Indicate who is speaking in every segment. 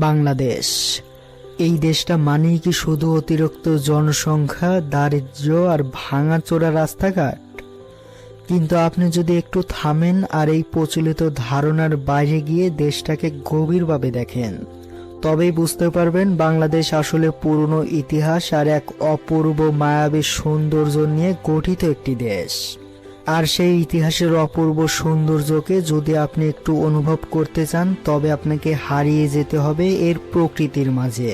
Speaker 1: বাংলাদেশ এই দেশটা মানেই কি শুধু অতিরিক্ত জনসংখ্যা, দারিদ্র্য আর ভাঙাচোরা রাস্তাঘাট? কিন্তু আপনি যদি একটু থামেন আর এই প্রচলিত ধারণার বাইরে গিয়ে দেশটাকে গভীরভাবে দেখেন, তবেই বুঝতে পারবেন বাংলাদেশ আসলে পুরনো ইতিহাস আর এক অপূর্ব মায়াবী সৌন্দর্য নিয়ে গঠিত একটি দেশ। আর সেই ইতিহাসের অপূর্ব সৌন্দর্যকে যদি আপনি একটু অনুভব করতে চান, তবে আপনাকে হারিয়ে যেতে হবে এর প্রকৃতির মাঝে।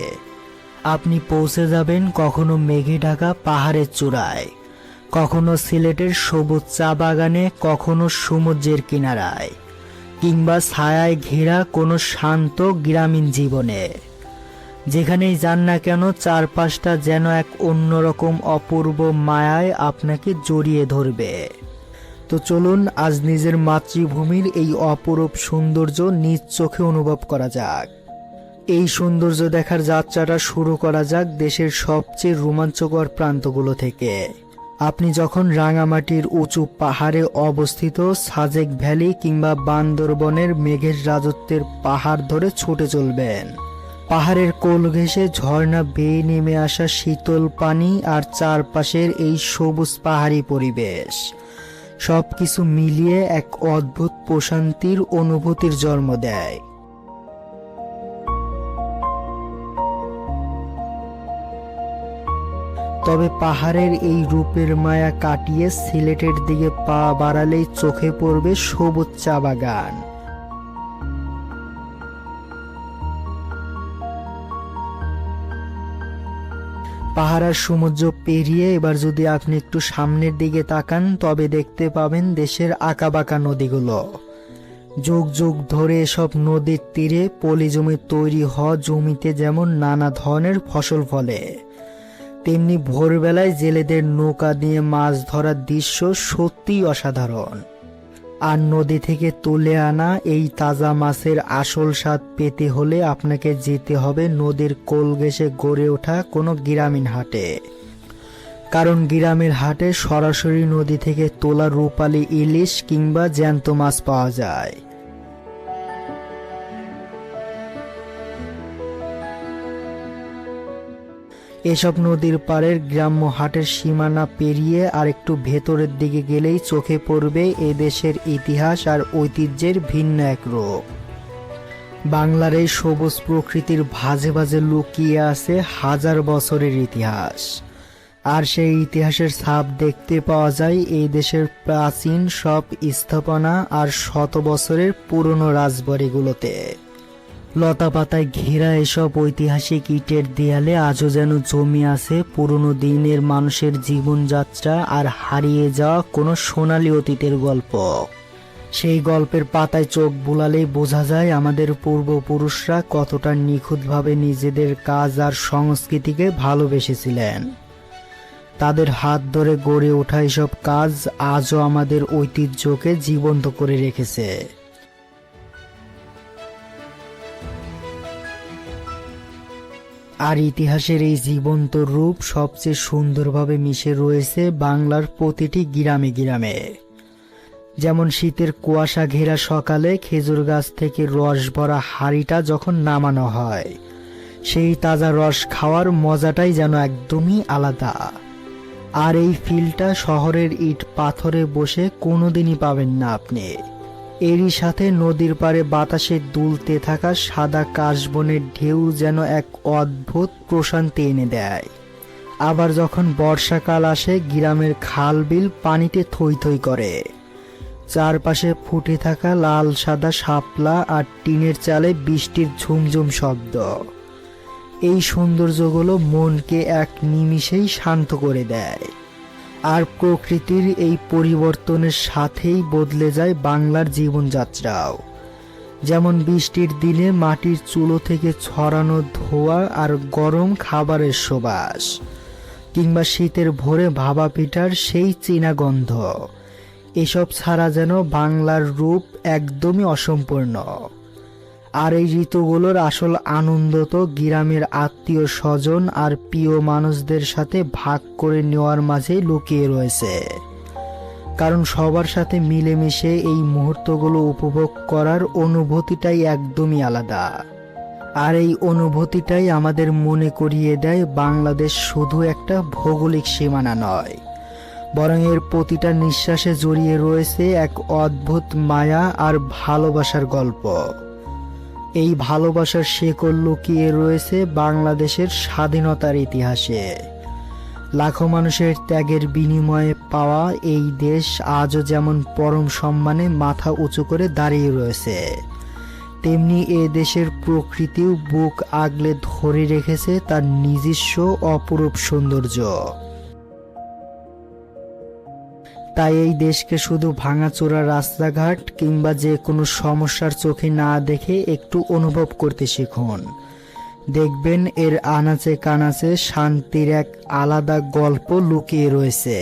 Speaker 1: আপনি পৌঁছে যাবেন কখনো মেঘে ঢাকা পাহাড়ের চূড়ায়, কখনো সিলেটের সবুজ চা বাগানে, কখনো সমুদ্রের কিনারায়, কিংবা ছায়ায় ঘেরা কোনো শান্ত গ্রামীণ জীবনে। যেখানেই যান না কেন, চারপাশটা যেন এক অন্যরকম অপূর্ব মায়ায় আপনাকে জড়িয়ে ধরবে। তো চলুন আজ নিজের মাতৃভূমির এই অপরূপ সৌন্দর্য নিজ চোখে অনুভব করা যাক। এই সৌন্দর্য দেখার যাত্রাটা শুরু করা যাক দেশের সবচেয়ে রোমাঞ্চকর প্রান্তগুলো থেকে। আপনি যখন রাঙামাটির উঁচু পাহাড়ে অবস্থিত সাজেক ভ্যালি কিংবা বান্দরবনের মেঘের রাজত্বের পাহাড় ধরে ছুটে চলবেন, পাহাড়ের কোল ঘেঁষে ঝর্ণা বেয়ে নেমে আসা শীতল পানি আর চারপাশের এই সবুজ পাহাড়ি পরিবেশ, সবকিছু মিলিয়ে এক অদ্ভুত প্রশান্তির অনুভূতির জন্ম দেয়। তবে পাহাড়ের এই রূপের মায়া কাটিয়ে সিলেটের দিকে পা বাড়ালেই চোখে পড়বে সবুজ চা বাগান। পাহাড় আর সমুদ্র পেরিয়ে এবার যদি আপনি একটু সামনের দিকে তাকান, তবে দেখতে পাবেন দেশের আঁকাবাঁকা নদীগুলো। যুগ যুগ ধরে এসব নদীর তীরে পলি জমি তৈরি হওয়া জমিতে যেমন নানা ধরনের ফসল ফলে, তেমনি ভোরবেলায় জেলেদের নৌকা দিয়ে মাছ ধরার দৃশ্য সত্যিই অসাধারণ। আর নদী থেকে তুলে আনা এই তাজা মাছের আসল স্বাদ পেতে হলে আপনাকে যেতে হবে নদীর কোল ঘেঁষে গড়ে ওঠা কোনো গ্রামীণ হাটে। কারণ গ্রামের হাটে সরাসরি নদী থেকে তোলা রূপালী ইলিশ কিংবা জ্যান্ত মাছ পাওয়া যায়। এসব নদীর পাড়ের গ্রাম্য হাটের সীমানা পেরিয়ে আর একটু ভেতরের দিকে গেলেই চোখে পড়বে এ দেশের ইতিহাস আর ঐতিহ্যের ভিন্ন এক রূপ। বাংলার এই সবুজ প্রকৃতির ভাঁজে ভাঁজে লুকিয়ে আছে হাজার বছরের ইতিহাস। আর সেই ইতিহাসের ছাপ দেখতে পাওয়া যায় এই দেশের প্রাচীন সব স্থাপনা আর শত বছরের পুরনো রাজবাড়িগুলোতে। লতা পাতায় ঘেরা এসব ঐতিহাসিক ইটের দেয়ালে আজও যেন জমি আছে পুরনো দিনের মানুষের জীবনযাত্রা আর হারিয়ে যাওয়া কোনো সোনালী অতীতের গল্প। সেই গল্পের পাতায় চোখ বুলালেই বোঝা যায় আমাদের পূর্বপুরুষরা কতটা নিখুঁতভাবে নিজেদের কাজ আর সংস্কৃতিকে ভালোবেসেছিলেন। তাদের হাত ধরে গড়ে ওঠা এসব কাজ আজও আমাদের ঐতিহ্যকে জীবন্ত করে রেখেছে। আর ইতিহাসের এই জীবন্ত রূপ সবচেয়ে সুন্দরভাবে মিশে রয়েছে বাংলার প্রতিটি গ্রামে গ্রামে। যেমন শীতের কুয়াশা ঘেরা সকালে খেজুর গাছ থেকে রস ভরা হাঁড়িটা যখন নামানো হয়, সেই তাজা রস খাওয়ার মজাটাই যেন একদমই আলাদা। আর এই ফিলটা শহরের ইট পাথরে বসে কোনোদিনই পাবেন না আপনি। এরই সাথে নদীর পাড়ে বাতাসে দুলতে থাকা সাদা কাশবনের ঢেউ যেন এক অদ্ভুত প্রশান্তি এনে দেয়। আবার যখন বর্ষাকাল আসে, গ্রামের খাল বিল পানিতে থই থই করে, চারপাশে ফুটে থাকা লাল সাদা শাপলা আর টিনের চালে বৃষ্টির ঝুমঝুম শব্দ, এই সৌন্দর্যগুলো মনকে এক নিমিষেই শান্ত করে দেয়। আর প্রকৃতির এই পরিবর্তনের সাথেই বদলে যায় বাংলার জীবনযাত্রাও। যেমন বৃষ্টির দিনে মাটির চুলো থেকে ছড়ানো ধোঁয়া আর গরম খাবারের সুবাস, কিংবা শীতের ভোরে ভাপা পিঠার সেই চীনা গন্ধ, এসব ছাড়া যেন বাংলার রূপ একদমই অসম্পূর্ণ। আর এই ঋতুগুলোর আসল আনন্দ তো গ্রামের আত্মীয় স্বজন আর প্রিয় মানুষদের সাথে ভাগ করে নেওয়ার মাঝেই লুকিয়ে রয়েছে। কারণ সবার সাথে মিলেমিশে এই মুহূর্তগুলো উপভোগ করার অনুভূতিটাই একদমই আলাদা। আর এই অনুভূতিটাই আমাদের মনে করিয়ে দেয় বাংলাদেশ শুধু একটা ভৌগোলিক সীমানা নয়, বরং এর প্রতিটা নিঃশ্বাসে জড়িয়ে রয়েছে এক অদ্ভুত মায়া আর ভালোবাসার গল্প। এই ভালোবাসার শেকড় লুকিয়ে রয়েছে বাংলাদেশের স্বাধীনতার ইতিহাসে। লাখো মানুষের ত্যাগের বিনিময়ে পাওয়া এই দেশ আজও যেমন পরম সম্মানে মাথা উঁচু করে দাঁড়িয়ে রয়েছে, তেমনি এ দেশের প্রকৃতিও বুক আগলে ধরে রেখেছে তার নিজস্ব অপরূপ সৌন্দর্য। তাই এই দেশকে শুধু ভাঙাচোরা রাস্তাঘাট কিংবা যে কোনো সমস্যার চোখে না দেখে একটু অনুভব করতে শিখুন। দেখবেন এর আনাচে কানাচে শান্তির এক আলাদা গল্প লুকিয়ে রয়েছে।